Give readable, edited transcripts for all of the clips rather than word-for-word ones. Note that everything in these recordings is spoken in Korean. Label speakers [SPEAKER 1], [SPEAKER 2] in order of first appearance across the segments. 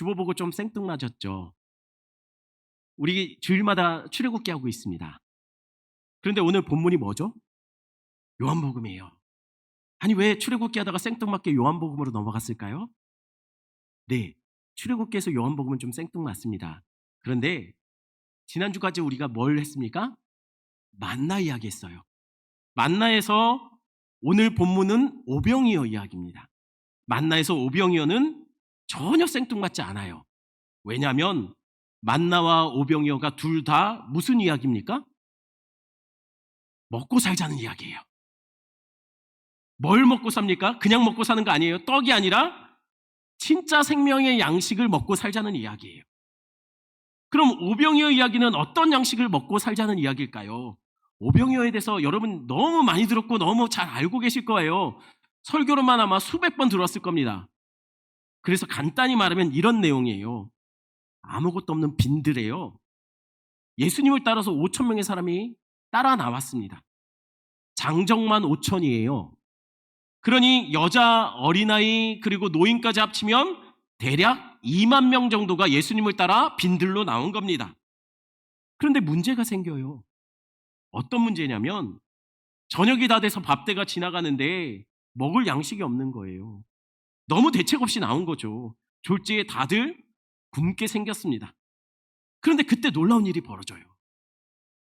[SPEAKER 1] 주보보고 좀 생뚱맞았죠. 우리 주일마다 출애굽기 하고 있습니다. 그런데 오늘 본문이 뭐죠? 요한복음이에요. 아니 왜 출애굽기 하다가 생뚱맞게 요한복음으로 넘어갔을까요? 네, 출애굽기에서 요한복음은 좀 생뚱맞습니다. 그런데 지난주까지 우리가 뭘 했습니까? 만나 이야기했어요. 만나에서 오늘 본문은 오병이어 이야기입니다. 만나에서 오병이어는 전혀 생뚱맞지 않아요. 왜냐하면 만나와 오병이어가 둘 다 무슨 이야기입니까? 먹고 살자는 이야기예요. 뭘 먹고 삽니까? 그냥 먹고 사는 거 아니에요. 떡이 아니라 진짜 생명의 양식을 먹고 살자는 이야기예요. 그럼 오병이어 이야기는 어떤 양식을 먹고 살자는 이야기일까요? 오병이어에 대해서 여러분 너무 많이 들었고 너무 잘 알고 계실 거예요. 설교로만 아마 수백 번 들었을 겁니다. 그래서 간단히 말하면 이런 내용이에요. 아무것도 없는 빈들에요. 예수님을 따라서 5천 명의 사람이 따라 나왔습니다. 장정만 5천이에요. 그러니 여자, 어린아이 그리고 노인까지 합치면 대략 2만 명 정도가 예수님을 따라 빈들로 나온 겁니다. 그런데 문제가 생겨요. 어떤 문제냐면 저녁이 다 돼서 밥때가 지나가는데 먹을 양식이 없는 거예요. 너무 대책 없이 나온 거죠. 졸지에 다들 굶게 생겼습니다. 그런데 그때 놀라운 일이 벌어져요.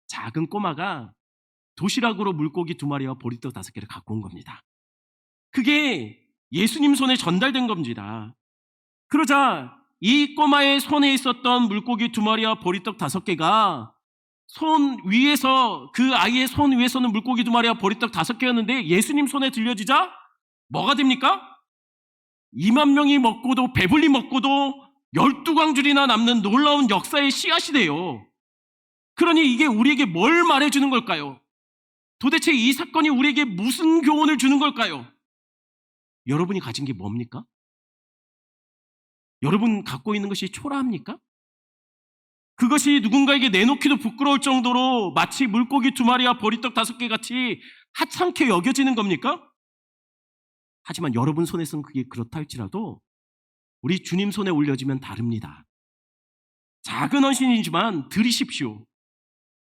[SPEAKER 1] 작은 꼬마가 도시락으로 물고기 2마리와 보리떡 5개를 갖고 온 겁니다. 그게 예수님 손에 전달된 겁니다. 그러자 이 꼬마의 손에 있었던 물고기 2마리와 보리떡 5개가 손 위에서, 그 아이의 손 위에서는 물고기 2마리와 보리떡 5개였는데 예수님 손에 들려지자 뭐가 됩니까? 2만 명이 먹고도 배불리 먹고도 12광줄이나 남는 놀라운 역사의 씨앗이 돼요. 그러니 이게 우리에게 뭘 말해주는 걸까요? 도대체 이 사건이 우리에게 무슨 교훈을 주는 걸까요? 여러분이 가진 게 뭡니까? 여러분 갖고 있는 것이 초라합니까? 그것이 누군가에게 내놓기도 부끄러울 정도로 마치 물고기 2마리와 보리떡 5개 같이 하찮게 여겨지는 겁니까? 하지만 여러분 손에서는 그게 그렇다 할지라도 우리 주님 손에 올려지면 다릅니다. 작은 헌신이지만 드리십시오.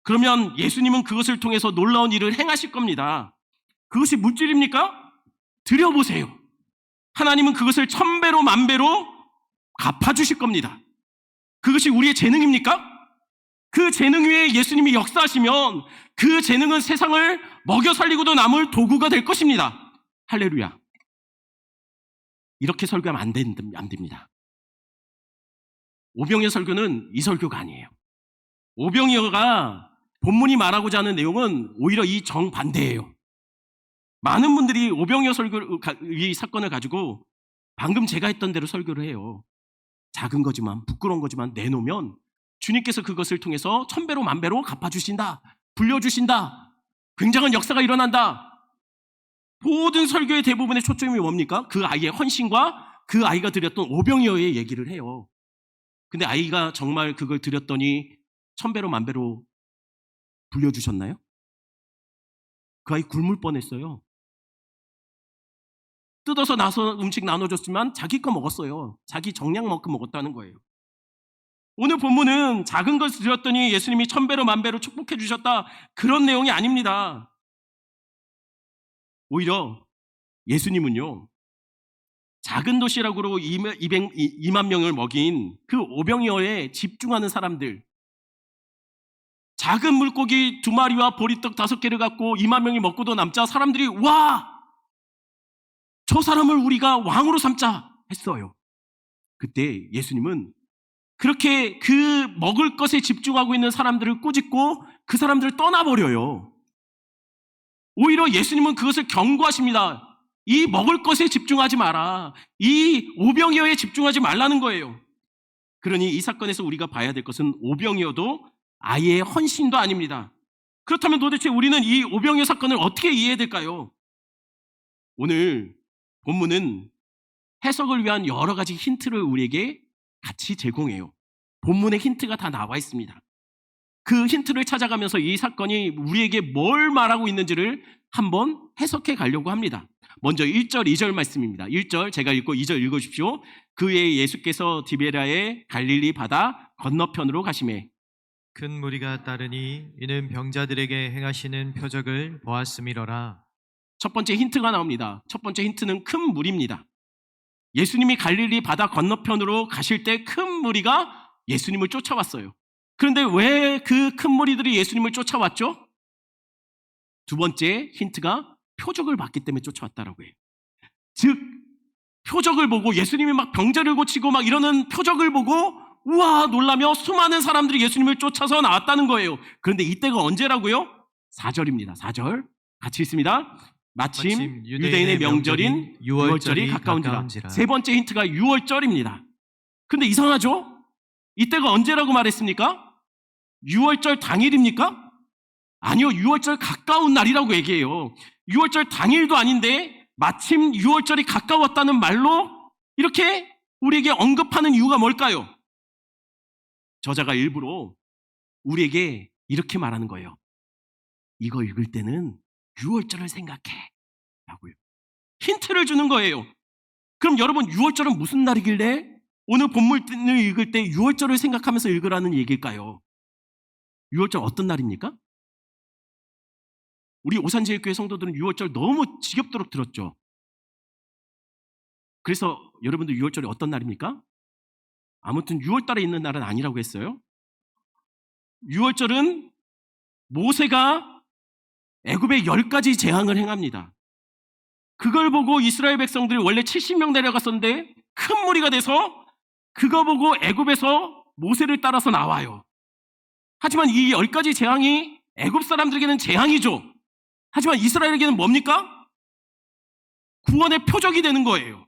[SPEAKER 1] 그러면 예수님은 그것을 통해서 놀라운 일을 행하실 겁니다. 그것이 물질입니까? 드려보세요. 하나님은 그것을 1000배로 10,000배로 갚아주실 겁니다. 그것이 우리의 재능입니까? 그 재능 위에 예수님이 역사하시면 그 재능은 세상을 먹여 살리고도 남을 도구가 될 것입니다. 할렐루야. 이렇게 설교하면 안 됩니다. 오병이어 설교는 이 설교가 아니에요. 오병이어가 본문이 말하고자 하는 내용은 오히려 이 정반대예요. 많은 분들이 오병이어 설교, 이 사건을 가지고 방금 제가 했던 대로 설교를 해요. 작은 거지만, 부끄러운 거지만 내놓으면 주님께서 그것을 통해서 1000배로 10,000배로 갚아주신다, 불려주신다, 굉장한 역사가 일어난다. 모든 설교의 대부분의 초점이 뭡니까? 그 아이의 헌신과 그 아이가 드렸던 오병이어의 얘기를 해요. 근데 아이가 정말 그걸 드렸더니 1000배로 10,000배로 불려주셨나요? 그 아이 굶을 뻔했어요. 뜯어서 나서 음식 나눠줬지만 자기 거 먹었어요. 자기 정량만큼 먹었다는 거예요. 오늘 본문은 작은 것을 드렸더니 예수님이 1000배로 10,000배로 축복해 주셨다, 그런 내용이 아닙니다. 오히려 예수님은요, 작은 도시락으로 2만 명을 먹인 그 오병이어에 집중하는 사람들, 작은 물고기 2마리와 보리떡 5개를 갖고 2만 명이 먹고도 남자 사람들이 와! 저 사람을 우리가 왕으로 삼자 했어요. 그때 예수님은 그렇게 그 먹을 것에 집중하고 있는 사람들을 꾸짖고 그 사람들을 떠나버려요. 오히려 예수님은 그것을 경고하십니다. 이 먹을 것에 집중하지 마라. 이 오병이어에 집중하지 말라는 거예요. 그러니 이 사건에서 우리가 봐야 될 것은 오병이어도 아이의 헌신도 아닙니다. 그렇다면 도대체 우리는 이 오병이어 사건을 어떻게 이해해야 될까요? 오늘 본문은 해석을 위한 여러 가지 힌트를 우리에게 같이 제공해요. 본문에 힌트가 다 나와 있습니다. 그 힌트를 찾아가면서 이 사건이 우리에게 뭘 말하고 있는지를 한번 해석해 가려고 합니다. 먼저 1절, 2절 말씀입니다. 1절 제가 읽고 2절 읽어주십시오. 그 외에 예수께서 디베랴의 갈릴리 바다 건너편으로 가시매
[SPEAKER 2] 큰 무리가 따르니 이는 병자들에게 행하시는 표적을 보았음이로라.
[SPEAKER 1] 첫 번째 힌트가 나옵니다. 첫 번째 힌트는 큰 무리입니다. 예수님이 갈릴리 바다 건너편으로 가실 때 큰 무리가 예수님을 쫓아왔어요. 그런데 왜 그 큰 무리들이 예수님을 쫓아왔죠? 두 번째 힌트가 표적을 봤기 때문에 쫓아왔다라고 해요. 즉 표적을 보고 예수님이 막 병자를 고치고 막 이러는 표적을 보고 우와 놀라며 수많은 사람들이 예수님을 쫓아서 나왔다는 거예요. 그런데 이때가 언제라고요? 4절입니다. 4절 같이 읽습니다. 마침 유대인의 명절인 유월절이 가까운지라. 세 번째 힌트가 유월절입니다. 근데 이상하죠? 이때가 언제라고 말했습니까? 유월절 당일입니까? 아니요, 유월절 가까운 날이라고 얘기해요. 유월절 당일도 아닌데 마침 유월절이 가까웠다는 말로 이렇게 우리에게 언급하는 이유가 뭘까요? 저자가 일부러 우리에게 이렇게 말하는 거예요. 이거 읽을 때는 유월절을 생각해 라고요. 힌트를 주는 거예요. 그럼 여러분 유월절은 무슨 날이길래 오늘 본문을 읽을 때 유월절을 생각하면서 읽으라는 얘기일까요? 유월절 어떤 날입니까? 우리 오산제일교회 성도들은 유월절 너무 지겹도록 들었죠. 그래서 여러분들 유월절이 어떤 날입니까? 아무튼 6월달에 있는 날은 아니라고 했어요. 6월절은 모세가 애굽에 10가지 재앙을 행합니다. 그걸 보고 이스라엘 백성들이 원래 70명 내려갔었는데 큰 무리가 돼서 그거 보고 애굽에서 모세를 따라서 나와요. 하지만 이 10가지 재앙이 애굽 사람들에게는 재앙이죠. 하지만 이스라엘에게는 뭡니까? 구원의 표적이 되는 거예요.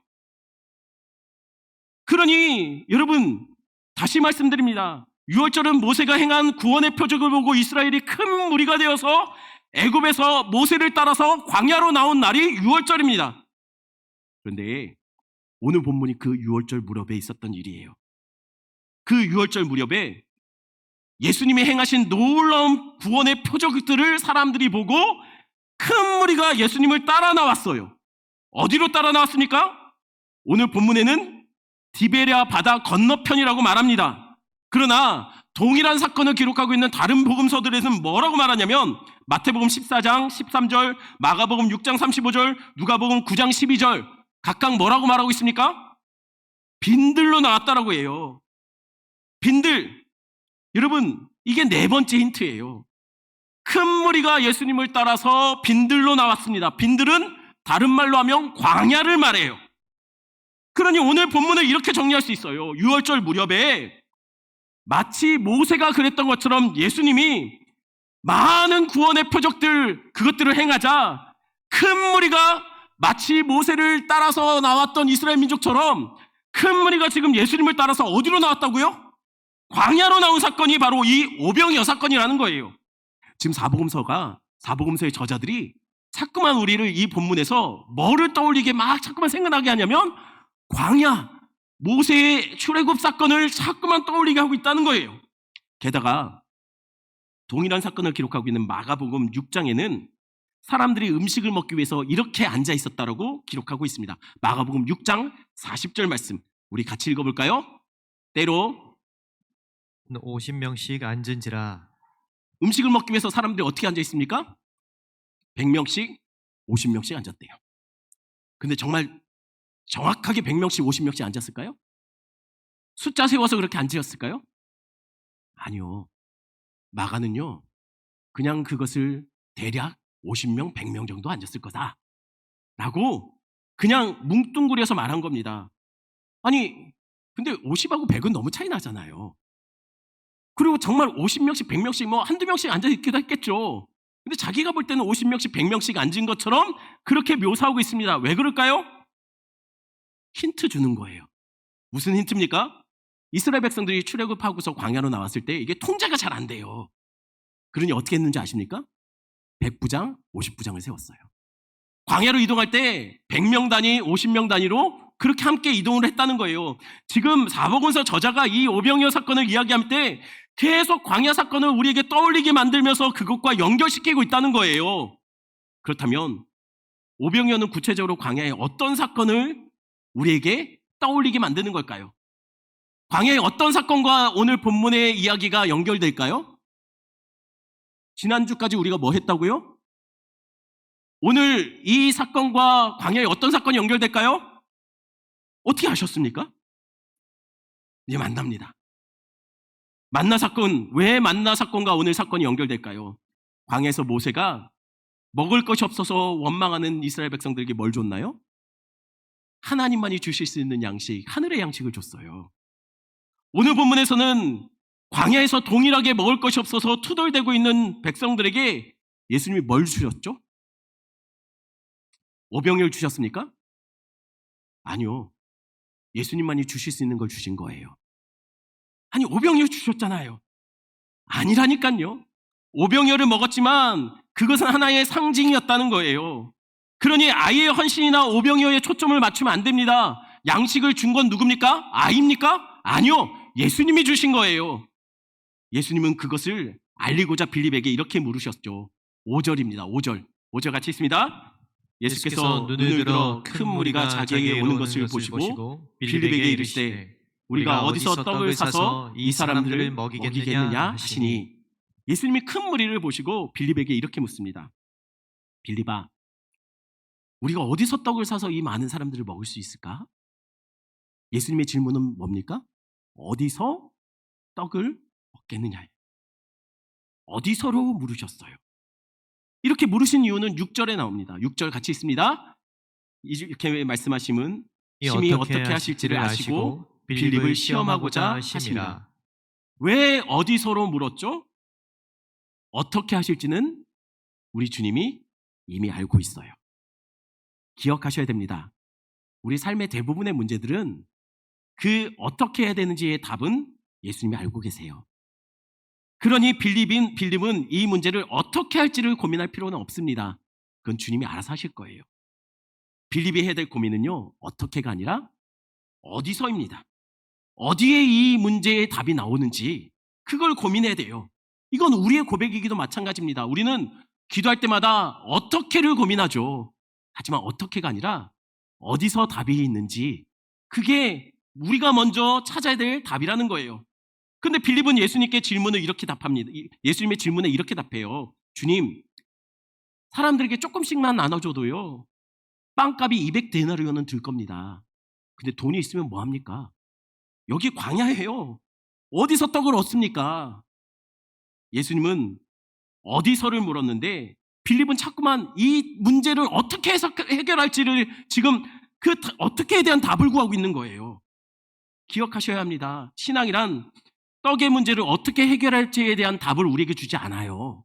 [SPEAKER 1] 그러니 여러분 다시 말씀드립니다. 유월절은 모세가 행한 구원의 표적을 보고 이스라엘이 큰 무리가 되어서 애굽에서 모세를 따라서 광야로 나온 날이 유월절입니다. 그런데 오늘 본문이 그 유월절 무렵에 있었던 일이에요. 그 유월절 무렵에 예수님이 행하신 놀라운 구원의 표적들을 사람들이 보고 큰 무리가 예수님을 따라 나왔어요. 어디로 따라 나왔습니까? 오늘 본문에는 디베랴 바다 건너편이라고 말합니다. 그러나 동일한 사건을 기록하고 있는 다른 복음서들에서는 뭐라고 말하냐면 마태복음 14장 13절, 마가복음 6장 35절, 누가복음 9장 12절 각각 뭐라고 말하고 있습니까? 빈들로 나왔다라고 해요. 빈들. 여러분 이게 네 번째 힌트예요. 큰 무리가 예수님을 따라서 빈들로 나왔습니다. 빈들은 다른 말로 하면 광야를 말해요. 그러니 오늘 본문을 이렇게 정리할 수 있어요. 유월절 무렵에 마치 모세가 그랬던 것처럼 예수님이 많은 구원의 표적들 그것들을 행하자 큰 무리가 마치 모세를 따라서 나왔던 이스라엘 민족처럼 큰 무리가 지금 예수님을 따라서 어디로 나왔다고요? 광야로 나온 사건이 바로 이 오병이어 사건이라는 거예요. 지금 사복음서의 저자들이 자꾸만 우리를 이 본문에서 뭐를 떠올리게 막 자꾸만 생각나게 하냐면 광야, 모세의 출애굽 사건을 자꾸만 떠올리게 하고 있다는 거예요. 게다가 동일한 사건을 기록하고 있는 마가복음 6장에는 사람들이 음식을 먹기 위해서 이렇게 앉아 있었다라고 기록하고 있습니다. 마가복음 6장 40절 말씀 우리 같이 읽어볼까요? 때로
[SPEAKER 2] 50명씩 앉은지라.
[SPEAKER 1] 음식을 먹기 위해서 사람들이 어떻게 앉아 있습니까? 100명씩 50명씩 앉았대요. 근데 정말 정확하게 100명씩 50명씩 앉았을까요? 숫자 세워서 그렇게 앉으셨을까요? 아니요. 마가는요. 그냥 그것을 대략 50명, 100명 정도 앉았을 거다 라고 그냥 뭉뚱그려서 말한 겁니다. 아니 근데 50하고 100은 너무 차이 나잖아요. 그리고 정말 50명씩, 100명씩 뭐 한두 명씩 앉아있기도 했겠죠. 근데 자기가 볼 때는 50명씩, 100명씩 앉은 것처럼 그렇게 묘사하고 있습니다. 왜 그럴까요? 힌트 주는 거예요. 무슨 힌트입니까? 이스라엘 백성들이 출애굽하고서 광야로 나왔을 때 이게 통제가 잘 안 돼요. 그러니 어떻게 했는지 아십니까? 100부장, 50부장을 세웠어요. 광야로 이동할 때 100명 단위, 50명 단위로 그렇게 함께 이동을 했다는 거예요. 지금 사복음서 저자가 이 오병이어 사건을 이야기할 때 계속 광야 사건을 우리에게 떠올리게 만들면서 그것과 연결시키고 있다는 거예요. 그렇다면 오병이어는 구체적으로 광야의 어떤 사건을 우리에게 떠올리게 만드는 걸까요? 광야의 어떤 사건과 오늘 본문의 이야기가 연결될까요? 지난주까지 우리가 뭐 했다고요? 오늘 이 사건과 광야의 어떤 사건이 연결될까요? 어떻게 아셨습니까? 이제 만납니다. 만나 사건, 왜 만나 사건과 오늘 사건이 연결될까요? 광야에서 모세가 먹을 것이 없어서 원망하는 이스라엘 백성들에게 뭘 줬나요? 하나님만이 주실 수 있는 양식, 하늘의 양식을 줬어요. 오늘 본문에서는 광야에서 동일하게 먹을 것이 없어서 투덜대고 있는 백성들에게 예수님이 뭘 주셨죠? 오병이어를 주셨습니까? 아니요. 예수님만이 주실 수 있는 걸 주신 거예요. 아니, 오병이어 주셨잖아요. 아니라니까요. 오병이어를 먹었지만 그것은 하나의 상징이었다는 거예요. 그러니 아이의 헌신이나 오병이어에 초점을 맞추면 안 됩니다. 양식을 준 건 누굽니까? 아이입니까? 아니요. 예수님이 주신 거예요. 예수님은 그것을 알리고자 빌립에게 이렇게 물으셨죠. 5절입니다. 5절. 5절 같이 있습니다. 예수께서 눈을 들어 큰 무리가 자기에게 오는 것을 보시고 빌립에게 이르시되 우리가 어디서 떡을 사서 이 사람들을 먹이겠느냐 하시니, 예수님이 큰 무리를 보시고 빌립에게 이렇게 묻습니다. 빌립아, 우리가 어디서 떡을 사서 이 많은 사람들을 먹을 수 있을까? 예수님의 질문은 뭡니까? 어디서 떡을 먹겠느냐. 어디서로 물으셨어요. 이렇게 물으신 이유는 6절에 나옵니다. 6절 같이 있습니다. 이렇게 말씀하심은 심히 어떻게 하실지를 아시고 빌립을 시험하고자 하심이라. 왜 어디서로 물었죠? 어떻게 하실지는 우리 주님이 이미 알고 있어요. 기억하셔야 됩니다. 우리 삶의 대부분의 문제들은 그 어떻게 해야 되는지의 답은 예수님이 알고 계세요. 그러니 빌립은 이 문제를 어떻게 할지를 고민할 필요는 없습니다. 그건 주님이 알아서 하실 거예요. 빌립이 해야 될 고민은요, 어떻게가 아니라 어디서입니다. 어디에 이 문제의 답이 나오는지 그걸 고민해야 돼요. 이건 우리의 고백이기도 마찬가지입니다. 우리는 기도할 때마다 어떻게를 고민하죠. 하지만 어떻게가 아니라 어디서 답이 있는지, 그게 우리가 먼저 찾아야 될 답이라는 거예요. 근데 빌립은 예수님께 질문을 이렇게 답합니다. 예수님의 질문에 이렇게 답해요. 주님, 사람들에게 조금씩만 나눠줘도요, 빵값이 200데나리온은 들 겁니다. 근데 돈이 있으면 뭐합니까? 여기 광야예요. 어디서 떡을 얻습니까? 예수님은 어디서를 물었는데 빌립은 자꾸만 이 문제를 어떻게 해서 해결할지를 지금 그 어떻게에 대한 답을 구하고 있는 거예요. 기억하셔야 합니다. 신앙이란 떡의 문제를 어떻게 해결할지에 대한 답을 우리에게 주지 않아요.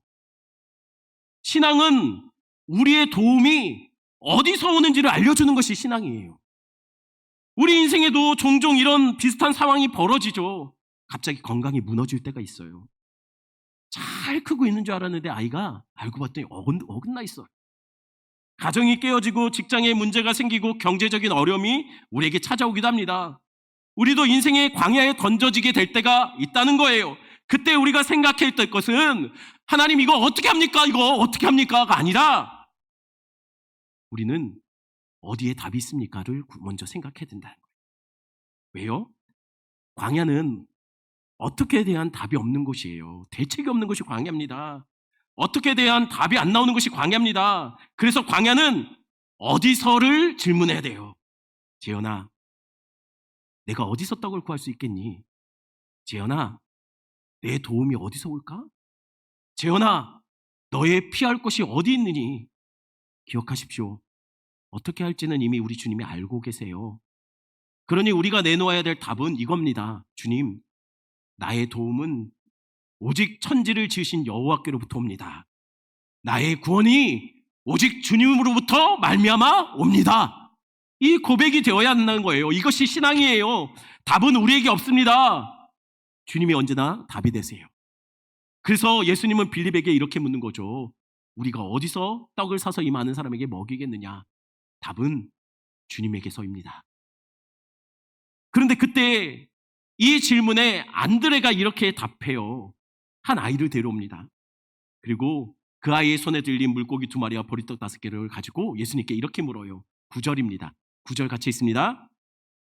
[SPEAKER 1] 신앙은 우리의 도움이 어디서 오는지를 알려주는 것이 신앙이에요. 우리 인생에도 종종 이런 비슷한 상황이 벌어지죠. 갑자기 건강이 무너질 때가 있어요. 잘 크고 있는 줄 알았는데 아이가 알고 봤더니 어긋나 있어요. 가정이 깨어지고 직장에 문제가 생기고 경제적인 어려움이 우리에게 찾아오기도 합니다. 우리도 인생의 광야에 던져지게 될 때가 있다는 거예요. 그때 우리가 생각해야 될 것은 하나님 이거 어떻게 합니까? 이거 어떻게 합니까?가 아니라 우리는 어디에 답이 있습니까?를 먼저 생각해야 된다는 거예요. 왜요? 광야는 어떻게에 대한 답이 없는 곳이에요. 대책이 없는 것이 광야입니다. 어떻게에 대한 답이 안 나오는 것이 광야입니다. 그래서 광야는 어디서를 질문해야 돼요. 재현아, 내가 어디서 떡을 구할 수 있겠니? 재현아, 내 도움이 어디서 올까? 재현아, 너의 피할 곳이 어디 있느니? 기억하십시오. 어떻게 할지는 이미 우리 주님이 알고 계세요. 그러니 우리가 내놓아야 될 답은 이겁니다. 주님, 나의 도움은 오직 천지를 지으신 여호와께로부터 옵니다. 나의 구원이 오직 주님으로부터 말미암아 옵니다. 이 고백이 되어야 한다는 거예요. 이것이 신앙이에요. 답은 우리에게 없습니다. 주님이 언제나 답이 되세요. 그래서 예수님은 빌립에게 이렇게 묻는 거죠. 우리가 어디서 떡을 사서 이 많은 사람에게 먹이겠느냐? 답은 주님에게서입니다. 그런데 그때 이 질문에 안드레가 이렇게 답해요. 한 아이를 데려옵니다. 그리고 그 아이의 손에 들린 물고기 2마리와 보리떡 5개를 가지고 예수님께 이렇게 물어요. 9절입니다. 9절 같이 있습니다.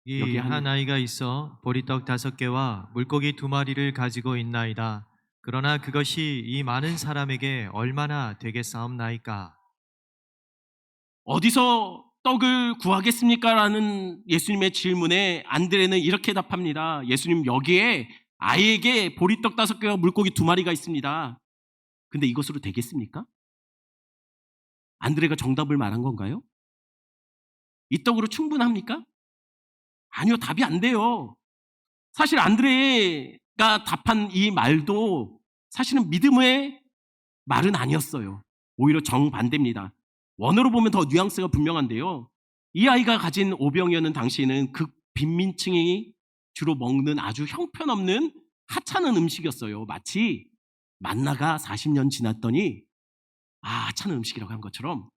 [SPEAKER 1] 여기
[SPEAKER 2] 이 한 아이가 있어 보리떡 5개와 물고기 2마리를 가지고 있나이다. 그러나 그것이 이 많은 사람에게 얼마나 되겠사옵나이까?
[SPEAKER 1] 어디서 떡을 구하겠습니까? 라는 예수님의 질문에 안드레는 이렇게 답합니다. 예수님, 여기에 아이에게 보리떡 5개와 물고기 2마리가 있습니다. 근데 이것으로 되겠습니까? 안드레가 정답을 말한 건가요? 이 떡으로 충분합니까? 아니요, 답이 안 돼요. 사실 안드레가 답한 이 말도 사실은 믿음의 말은 아니었어요. 오히려 정반대입니다. 원어로 보면 더 뉘앙스가 분명한데요. 이 아이가 가진 오병이어는 당시에는 극빈민층이 주로 먹는 아주 형편없는 하찮은 음식이었어요. 마치 만나가 40년 지났더니 하찮은 음식이라고 한 것처럼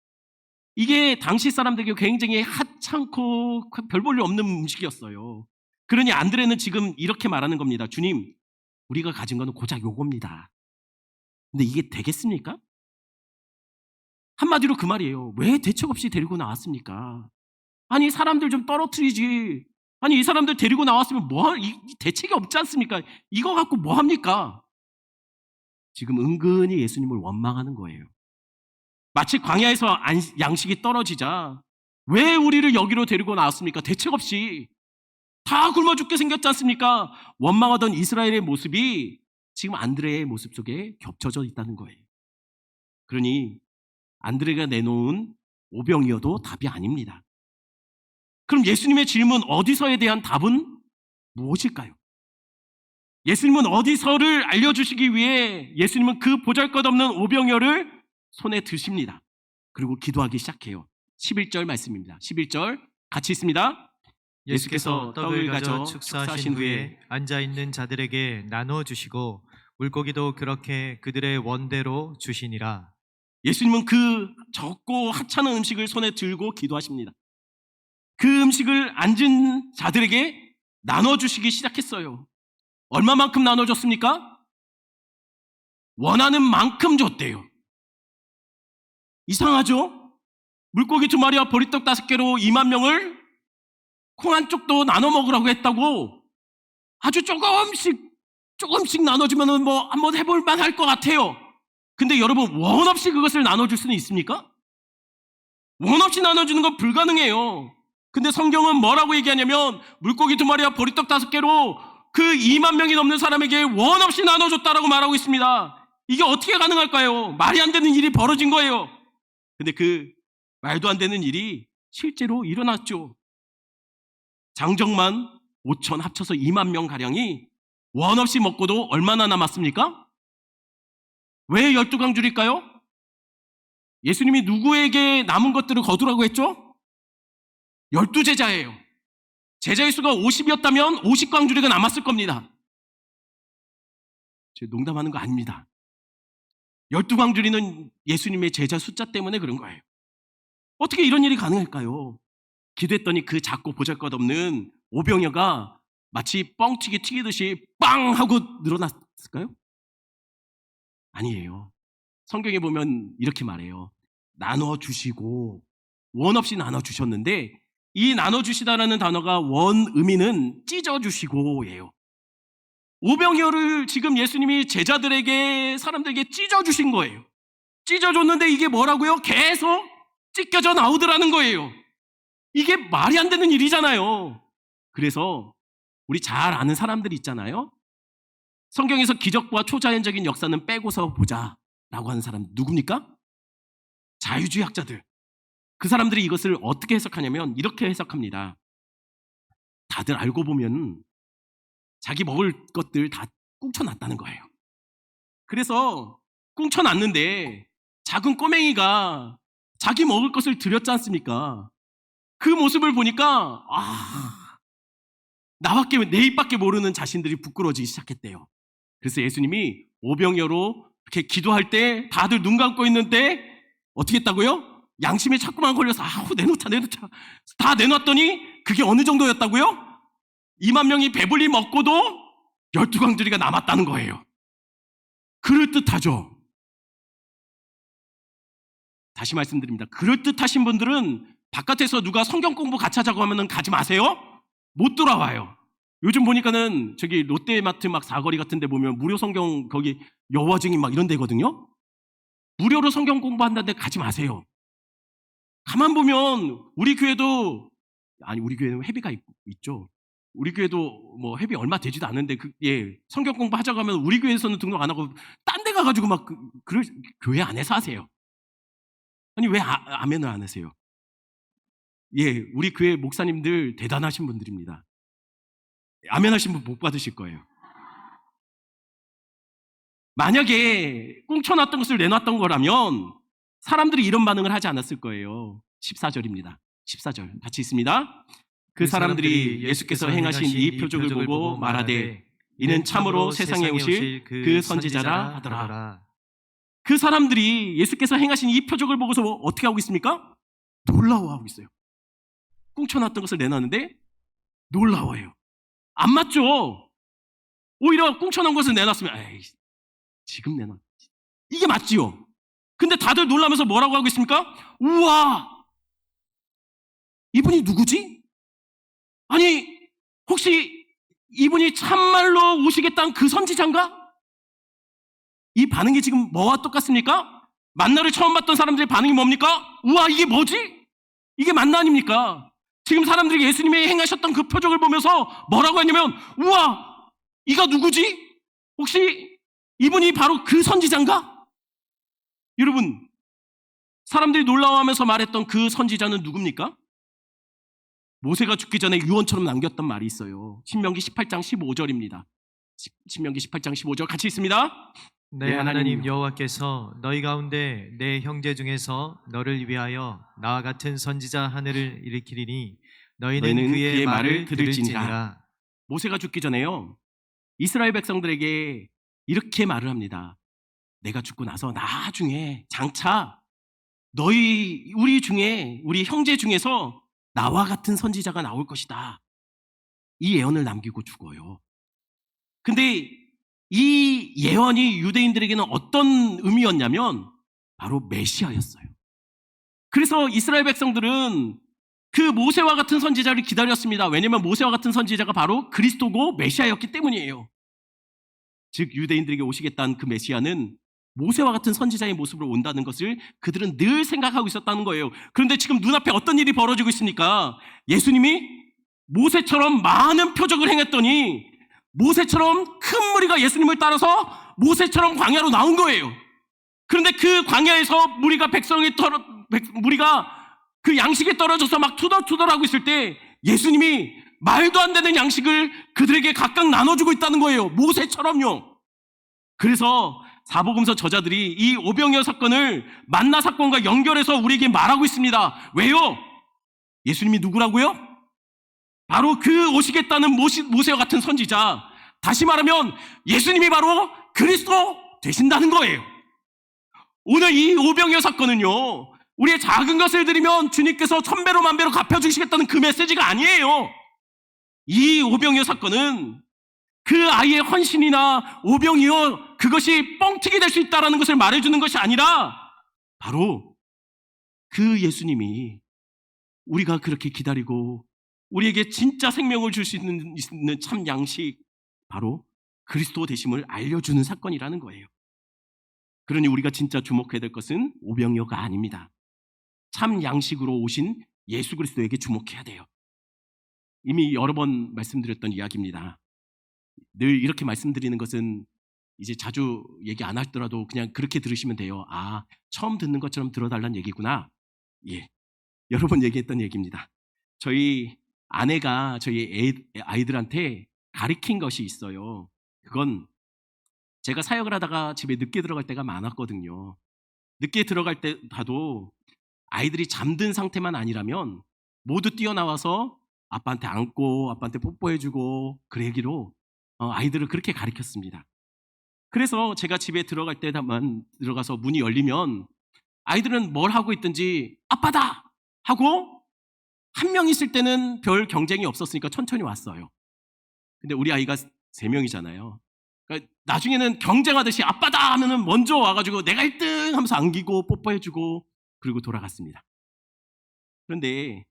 [SPEAKER 1] 이게 당시 사람들에게 굉장히 하찮고 별 볼 일 없는 음식이었어요. 그러니 안드레는 지금 이렇게 말하는 겁니다. 주님, 우리가 가진 거는 고작 요겁니다. 근데 이게 되겠습니까? 한마디로 그 말이에요. 왜 대책 없이 데리고 나왔습니까? 아니, 사람들 좀 떨어뜨리지. 아니, 이 사람들 데리고 나왔으면 이 대책이 없지 않습니까? 이거 갖고 뭐 합니까? 지금 은근히 예수님을 원망하는 거예요. 마치 광야에서 양식이 떨어지자 왜 우리를 여기로 데리고 나왔습니까? 대책 없이 다 굶어 죽게 생겼지 않습니까? 원망하던 이스라엘의 모습이 지금 안드레의 모습 속에 겹쳐져 있다는 거예요. 그러니 안드레가 내놓은 오병이어도 답이 아닙니다. 그럼 예수님의 질문 어디서에 대한 답은 무엇일까요? 예수님은 어디서를 알려주시기 위해 예수님은 그 보잘것없는 오병이어를 손에 드십니다. 그리고 기도하기 시작해요. 11절 말씀입니다. 11절 같이 있습니다.
[SPEAKER 2] 예수께서 떡을 가져 축사하신 후에 앉아있는 자들에게 나누어 주시고 물고기도 그렇게 그들의 원대로 주시니라.
[SPEAKER 1] 예수님은 그 적고 하찮은 음식을 손에 들고 기도하십니다. 그 음식을 앉은 자들에게 나눠주시기 시작했어요. 얼마만큼 나눠줬습니까? 원하는 만큼 줬대요. 이상하죠? 물고기 2마리와 보리떡 5개로 2만 명을 콩 한 쪽도 나눠 먹으라고 했다고 아주 조금씩 나눠주면 뭐 한번 해볼 만할 것 같아요. 근데 여러분, 원 없이 그것을 나눠줄 수는 있습니까? 원 없이 나눠주는 건 불가능해요. 근데 성경은 뭐라고 얘기하냐면 물고기 2마리와 보리떡 5개로 그 2만 명이 넘는 사람에게 원 없이 나눠줬다라고 말하고 있습니다. 이게 어떻게 가능할까요? 말이 안 되는 일이 벌어진 거예요. 근데 그 말도 안 되는 일이 실제로 일어났죠. 장정만 5천 합쳐서 2만 명 가량이 원 없이 먹고도 얼마나 남았습니까? 왜 12광줄일까요? 예수님이 누구에게 남은 것들을 거두라고 했죠? 12제자예요. 제자의 수가 50이었다면 50광주리가 남았을 겁니다. 제가 농담하는 거 아닙니다. 12광주리는 예수님의 제자 숫자 때문에 그런 거예요. 어떻게 이런 일이 가능할까요? 기도했더니 그 작고 보잘것없는 오병이어가 마치 뻥튀기 튀기듯이 빵 하고 늘어났을까요? 아니에요. 성경에 보면 이렇게 말해요. 나눠주시고 원 없이 나눠주셨는데 이 나눠주시다라는 단어가 원 의미는 찢어주시고예요. 오병이어를 지금 예수님이 제자들에게 사람들에게 찢어주신 거예요. 찢어줬는데 이게 뭐라고요? 계속 찢겨져 나오더라는 거예요. 이게 말이 안 되는 일이잖아요. 그래서 우리 잘 아는 사람들 있잖아요. 성경에서 기적과 초자연적인 역사는 빼고서 보자 라고 하는 사람 누굽니까? 자유주의 학자들. 그 사람들이 이것을 어떻게 해석하냐면 이렇게 해석합니다. 다들 알고 보면 자기 먹을 것들 다 꿍쳐놨다는 거예요. 그래서 꿍쳐놨는데 작은 꼬맹이가 자기 먹을 것을 드렸지 않습니까? 그 모습을 보니까 내 입밖에 모르는 자신들이 부끄러워지기 시작했대요. 그래서 예수님이 오병이어로 이렇게 기도할 때 다들 눈 감고 있는데 어떻게 했다고요? 양심에 자꾸만 걸려서 내놓자 다 내놨더니 그게 어느 정도였다고요? 2만 명이 배불리 먹고도 12광주리가 남았다는 거예요. 그럴듯하죠? 다시 말씀드립니다. 그럴듯하신 분들은 바깥에서 누가 성경 공부 같이 하자고 하면 가지 마세요. 못 돌아와요. 요즘 보니까는 저기 롯데마트 막 사거리 같은 데 보면 무료 성경 거기 여호와 증인 막 이런 데거든요. 무료로 성경 공부한다는데 가지 마세요. 가만 보면 우리 교회도 우리 교회는 회비가 있죠. 우리 교회도 뭐 회비 얼마 되지도 않는데 성경 공부하자고 하면 우리 교회에서는 등록 안 하고 딴 데 가가지고 막 교회 안에서 하세요. 아니 왜 아멘을 안 하세요? 우리 교회 목사님들 대단하신 분들입니다. 아멘 하신 분 복 받으실 거예요. 만약에 꽁쳐놨던 것을 내놨던 거라면 사람들이 이런 반응을 하지 않았을 거예요. 14절입니다. 14절 같이 있습니다. 그 사람들이 예수께서 행하신 이 표적을 보고 말하되 이는 참으로 세상에 오실 그 선지자라 하더라. 그 사람들이 예수께서 행하신 이 표적을 보고서 어떻게 하고 있습니까? 놀라워하고 있어요. 꽁쳐놨던 것을 내놨는데 놀라워해요. 안 맞죠? 오히려 꽁쳐놓은 것을 내놨으면 지금 내놔. 이게 맞지요? 근데 다들 놀라면서 뭐라고 하고 있습니까? 우와! 이분이 누구지? 아니 혹시 이분이 참말로 오시겠다는 그 선지자인가? 이 반응이 지금 뭐와 똑같습니까? 만나를 처음 봤던 사람들의 반응이 뭡니까? 우와 이게 뭐지? 이게 만나 아닙니까? 지금 사람들이 예수님이 행하셨던 그 표적을 보면서 뭐라고 했냐면 우와 이가 누구지? 혹시 이분이 바로 그 선지자인가? 여러분 사람들이 놀라워하면서 말했던 그 선지자는 누굽니까? 모세가 죽기 전에 유언처럼 남겼던 말이 있어요. 신명기 18장 15절입니다. 신명기 18장 15절 같이 있습니다.
[SPEAKER 2] 내 하나님 여호와께서 너희 가운데 내 형제 중에서 너를 위하여 나와 같은 선지자 하늘을 일으키리니 너희는 그의 말을 들을지니라.
[SPEAKER 1] 모세가 죽기 전에요 이스라엘 백성들에게 이렇게 말을 합니다. 내가 죽고 나서 나중에 장차 우리 형제 중에서 나와 같은 선지자가 나올 것이다. 이 예언을 남기고 죽어요. 근데 이 예언이 유대인들에게는 어떤 의미였냐면 바로 메시아였어요. 그래서 이스라엘 백성들은 그 모세와 같은 선지자를 기다렸습니다. 왜냐하면 모세와 같은 선지자가 바로 그리스도고 메시아였기 때문이에요. 즉 유대인들에게 오시겠다는 그 메시아는 모세와 같은 선지자의 모습으로 온다는 것을 그들은 늘 생각하고 있었다는 거예요. 그런데 지금 눈앞에 어떤 일이 벌어지고 있습니까? 예수님이 모세처럼 많은 표적을 행했더니 모세처럼 큰 무리가 예수님을 따라서 모세처럼 광야로 나온 거예요. 그런데 그 광야에서 무리가 그 양식에 떨어져서 막 투덜투덜하고 있을 때 예수님이 말도 안 되는 양식을 그들에게 각각 나눠주고 있다는 거예요. 모세처럼요. 그래서 사복음서 저자들이 이 오병이어 사건을 만나 사건과 연결해서 우리에게 말하고 있습니다. 왜요? 예수님이 누구라고요? 바로 그 오시겠다는 모세와 같은 선지자, 다시 말하면 예수님이 바로 그리스도 되신다는 거예요. 오늘 이 오병이어 사건은요 우리의 작은 것을 드리면 주님께서 1000배로 1000배로 갚아주시겠다는 그 메시지가 아니에요. 이 오병이어 사건은 그 아이의 헌신이나 오병이어 그것이 뻥튀기 될 수 있다는 것을 말해주는 것이 아니라 바로 그 예수님이 우리가 그렇게 기다리고 우리에게 진짜 생명을 줄 수 있는 참 양식, 바로 그리스도 되심을 알려주는 사건이라는 거예요. 그러니 우리가 진짜 주목해야 될 것은 오병이어가 아닙니다. 참 양식으로 오신 예수 그리스도에게 주목해야 돼요. 이미 여러 번 말씀드렸던 이야기입니다. 늘 이렇게 말씀드리는 것은 이제 자주 얘기 안 하더라도 그냥 그렇게 들으시면 돼요. 아, 처음 듣는 것처럼 들어달라는 얘기구나. 여러 번 얘기했던 얘기입니다. 저희 아내가 저희 아이들한테 가르친 것이 있어요. 그건 제가 사역을 하다가 집에 늦게 들어갈 때가 많았거든요. 늦게 들어갈 때 봐도 아이들이 잠든 상태만 아니라면 모두 뛰어나와서 아빠한테 안고 아빠한테 뽀뽀해주고 그러기로 아이들을 그렇게 가르쳤습니다. 그래서 제가 집에 들어갈 때만 들어가서 문이 열리면 아이들은 뭘 하고 있든지 아빠다! 하고 한 명 있을 때는 별 경쟁이 없었으니까 천천히 왔어요. 근데 우리 아이가 3명이잖아요. 그러니까 나중에는 경쟁하듯이 아빠다! 하면은 먼저 와가지고 내가 1등 하면서 안기고 뽀뽀해주고 그리고 돌아갔습니다. 그런데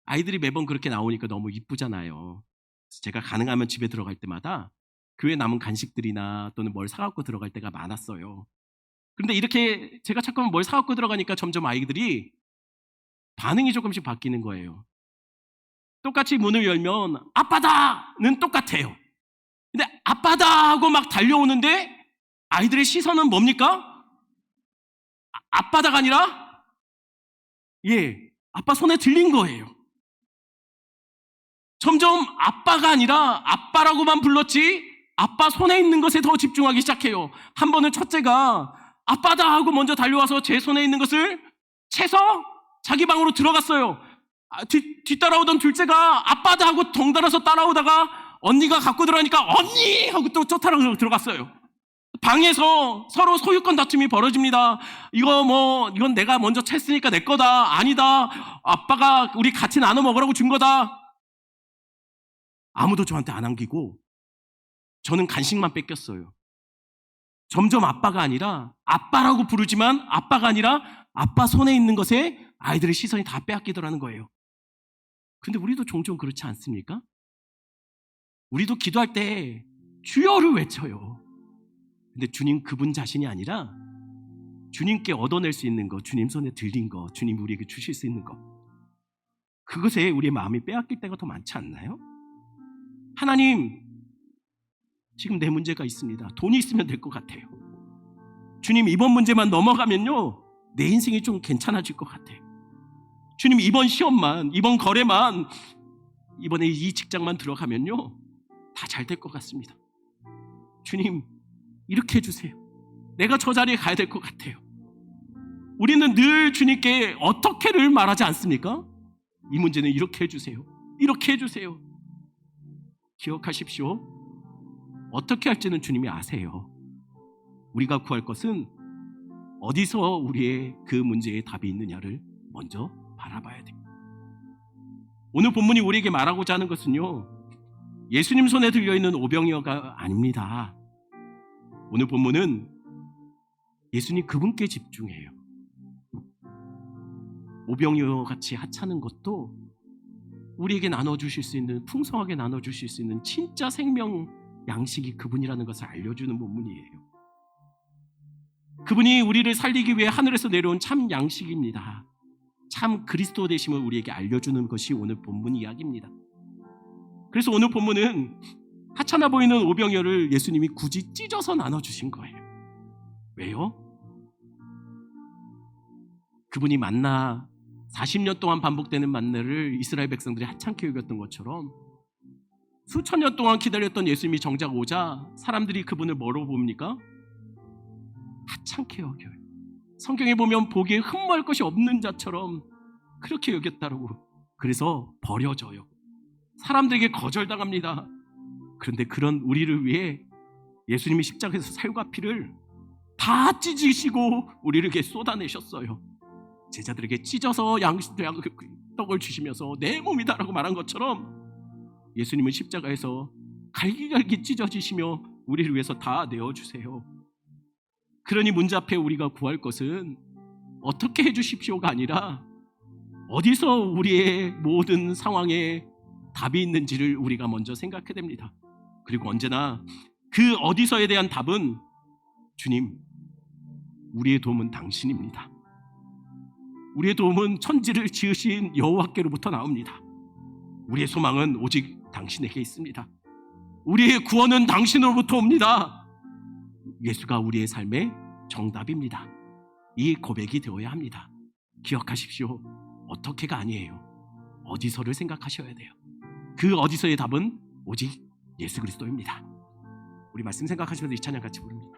[SPEAKER 1] 아이들이 매번 그렇게 나오니까 너무 이쁘잖아요. 제가 가능하면 집에 들어갈 때마다 교회 남은 간식들이나 또는 뭘 사갖고 들어갈 때가 많았어요. 그런데 이렇게 제가 자꾸 뭘 사갖고 들어가니까 점점 아이들이 반응이 조금씩 바뀌는 거예요. 똑같이 문을 열면 아빠다는 똑같아요. 근데 아빠다 하고 막 달려오는데 아이들의 시선은 뭡니까? 아빠다가 아니라 아빠 손에 들린 거예요. 점점 아빠가 아니라 아빠라고만 불렀지 아빠 손에 있는 것에 더 집중하기 시작해요. 한 번은 첫째가 아빠다 하고 먼저 달려와서 제 손에 있는 것을 채서 자기 방으로 들어갔어요. 뒤따라오던 둘째가 아빠다 하고 덩달아서 따라오다가 언니가 갖고 들어가니까 언니 하고 또 쫓아라 들어갔어요. 방에서 서로 소유권 다툼이 벌어집니다. 이건 내가 먼저 챘으니까 내 거다. 아니다. 아빠가 우리 같이 나눠 먹으라고 준 거다. 아무도 저한테 안 안기고 저는 간식만 뺏겼어요. 점점 아빠가 아니라 아빠라고 부르지만 아빠가 아니라 아빠 손에 있는 것에 아이들의 시선이 다 빼앗기더라는 거예요. 근데 우리도 종종 그렇지 않습니까? 우리도 기도할 때 주여를 외쳐요. 근데 주님 그분 자신이 아니라 주님께 얻어낼 수 있는 거, 주님 손에 들린 거, 주님 우리에게 주실 수 있는 거, 그것에 우리의 마음이 빼앗길 때가 더 많지 않나요? 하나님, 지금 내 문제가 있습니다. 돈이 있으면 될 것 같아요. 주님, 이번 문제만 넘어가면요 내 인생이 좀 괜찮아질 것 같아요. 주님, 이번 시험만, 이번 거래만, 이번에 이 직장만 들어가면요 다 잘 될 것 같습니다. 주님, 이렇게 해주세요. 내가 저 자리에 가야 될 것 같아요. 우리는 늘 주님께 어떻게를 말하지 않습니까? 이 문제는 이렇게 해주세요. 이렇게 해주세요. 기억하십시오. 어떻게 할지는 주님이 아세요. 우리가 구할 것은 어디서 우리의 그 문제에 답이 있느냐를 먼저 바라봐야 돼요. 오늘 본문이 우리에게 말하고자 하는 것은요, 예수님 손에 들려있는 오병이어가 아닙니다. 오늘 본문은 예수님 그분께 집중해요. 오병이어 같이 하찮은 것도 우리에게 나눠주실 수 있는, 풍성하게 나눠주실 수 있는 진짜 생명 양식이 그분이라는 것을 알려주는 본문이에요. 그분이 우리를 살리기 위해 하늘에서 내려온 참 양식입니다. 참 그리스도 되심을 우리에게 알려주는 것이 오늘 본문 이야기입니다. 그래서 오늘 본문은 하찮아 보이는 오병이어를 예수님이 굳이 찢어서 나눠주신 거예요. 왜요? 그분이 만나 40년 동안 반복되는 만나를 이스라엘 백성들이 하찮게 여겼던 것처럼 수천 년 동안 기다렸던 예수님이 정작 오자 사람들이 그분을 뭐로 봅니까? 하찮게 여겨요. 성경에 보면 보기에 흠모할 것이 없는 자처럼 그렇게 여겼다고. 그래서 버려져요. 사람들에게 거절당합니다. 그런데 그런 우리를 위해 예수님이 십자가에서 살과 피를 다 찢으시고 우리에게 쏟아내셨어요. 제자들에게 찢어서 떡을 주시면서 내 몸이다라고 말한 것처럼 예수님은 십자가에서 갈기갈기 찢어지시며 우리를 위해서 다 내어주세요. 그러니 문제 앞에 우리가 구할 것은 어떻게 해주십시오가 아니라 어디서 우리의 모든 상황에 답이 있는지를 우리가 먼저 생각해야 됩니다. 그리고 언제나 그 어디서에 대한 답은 주님, 우리의 도움은 당신입니다. 우리의 도움은 천지를 지으신 여호와께로부터 나옵니다. 우리의 소망은 오직 당신에게 있습니다. 우리의 구원은 당신으로부터 옵니다. 예수가 우리의 삶의 정답입니다. 이 고백이 되어야 합니다. 기억하십시오. 어떻게가 아니에요. 어디서를 생각하셔야 돼요. 그 어디서의 답은 오직 예수 그리스도입니다. 우리 말씀 생각하시면서 이 찬양 같이 부릅니다.